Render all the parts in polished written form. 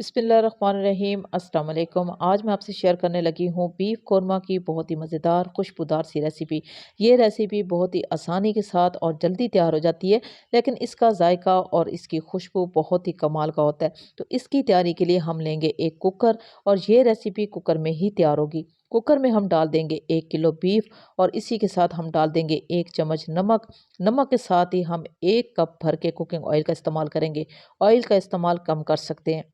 बिस्मिल्लाहिर्रहमानिर्रहीम अस्सलाम वालेकुम। आज मैं आपसे शेयर करने लगी हूँ बीफ कोरमा की बहुत ही मज़ेदार खुशबूदार सी रेसिपी। ये रेसिपी बहुत ही आसानी के साथ और जल्दी तैयार हो जाती है, लेकिन इसका जायका और इसकी खुशबू बहुत ही कमाल का होता है। तो इसकी तैयारी के लिए हम लेंगे एक कुकर और ये रेसिपी कुकर में ही तैयार होगी। कुकर में हम डाल देंगे 1 किलो बीफ और इसी के साथ हम डाल देंगे 1 चम्मच नमक। नमक के साथ ही हम 1 कप भर के कुकिंग ऑयल का इस्तेमाल करेंगे। ऑयल का इस्तेमाल कम कर सकते हैं।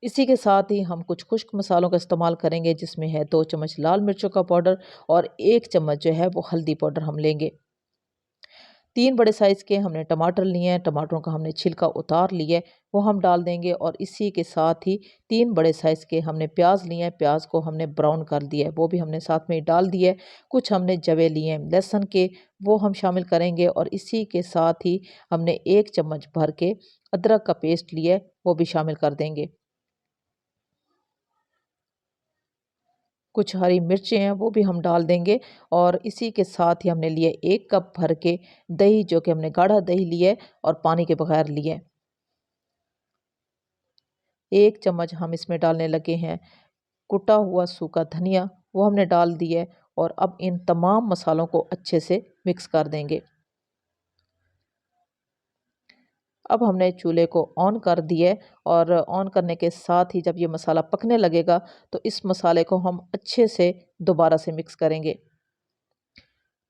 इसी के साथ ही हम कुछ खुश्क मसालों का इस्तेमाल करेंगे, जिसमें है 2 चम्मच लाल मिर्चों का पाउडर और 1 चम्मच जो है वो हल्दी पाउडर हम लेंगे। 3 बड़े साइज़ के हमने टमाटर लिए हैं, टमाटरों का हमने छिलका उतार लिया है, वो हम डाल देंगे और इसी के साथ ही 3 बड़े साइज़ के हमने प्याज लिए हैं, प्याज को हमने ब्राउन कर दिया है, वो भी हमने साथ में ही डाल दिया है। कुछ हमने जवे लिए हैं लहसुन के, वो हम शामिल करेंगे और इसी के साथ ही हमने 1 चम्मच भर के अदरक का पेस्ट लिया है, वो भी शामिल कर देंगे। कुछ हरी मिर्चें हैं वो भी हम डाल देंगे और इसी के साथ ही हमने लिए 1 कप भर के दही, जो कि हमने गाढ़ा दही लिया है और पानी के बगैर लिया है। 1 चम्मच हम इसमें डालने लगे हैं कुटा हुआ सूखा धनिया, वो हमने डाल दिया है और अब इन तमाम मसालों को अच्छे से मिक्स कर देंगे। अब हमने चूल्हे को ऑन कर दिया है और ऑन करने के साथ ही जब ये मसाला पकने लगेगा तो इस मसाले को हम अच्छे से दोबारा से मिक्स करेंगे।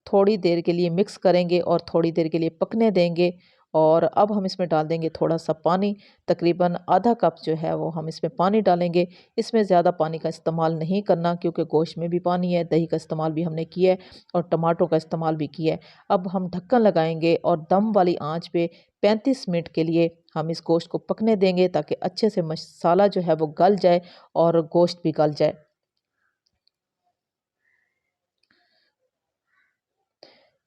थोड़ी देर के लिए मिक्स करेंगे और थोड़ी देर के लिए पकने देंगे और अब हम इसमें डाल देंगे थोड़ा सा पानी, तकरीबन आधा कप जो है वो हम इसमें पानी डालेंगे। इसमें ज़्यादा पानी का इस्तेमाल नहीं करना, क्योंकि गोश्त में भी पानी है, दही का इस्तेमाल भी हमने किया है और टमाटरों का इस्तेमाल भी किया है। अब हम ढक्कन लगाएंगे और दम वाली आंच पे 35 मिनट के लिए हम इस गोश्त को पकने देंगे, ताकि अच्छे से मसाला जो है वो गल जाए और गोश्त भी गल जाए।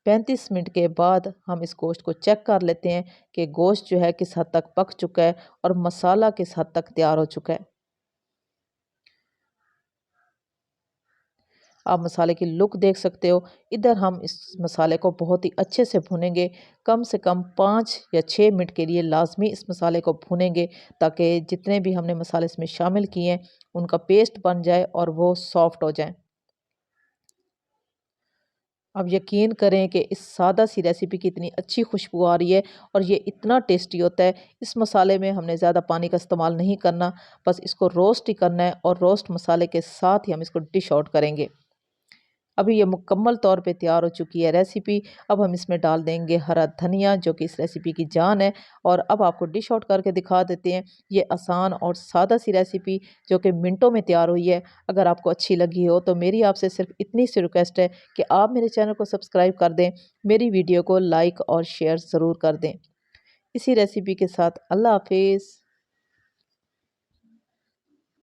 35 मिनट के बाद हम इस गोश्त को चेक कर लेते हैं कि गोश्त जो है किस हद तक पक चुका है और मसाला किस हद तक तैयार हो चुका है। आप मसाले की लुक देख सकते हो। इधर हम इस मसाले को बहुत ही अच्छे से भूनेंगे, कम से कम 5 या 6 मिनट के लिए लाजमी इस मसाले को भूनेंगे, ताकि जितने भी हमने मसाले इसमें शामिल किए हैं उनका पेस्ट बन जाए और वो सॉफ्ट हो जाए। अब यकीन करें कि इस सादा सी रेसिपी की इतनी अच्छी खुशबू आ रही है और ये इतना टेस्टी होता है। इस मसाले में हमने ज़्यादा पानी का इस्तेमाल नहीं करना, बस इसको रोस्ट ही करना है और रोस्ट मसाले के साथ ही हम इसको डिश आउट करेंगे। अभी ये मुकम्मल तौर पे तैयार हो चुकी है रेसिपी। अब हम इसमें डाल देंगे हरा धनिया, जो कि इस रेसिपी की जान है, और अब आपको डिश आउट करके दिखा देते हैं ये आसान और सादा सी रेसिपी, जो कि मिनटों में तैयार हुई है। अगर आपको अच्छी लगी हो तो मेरी आपसे सिर्फ इतनी सी रिक्वेस्ट है कि आप मेरे चैनल को सब्सक्राइब कर दें, मेरी वीडियो को लाइक और शेयर ज़रूर कर दें। इसी रेसिपी के साथ अल्लाह हाफिज़।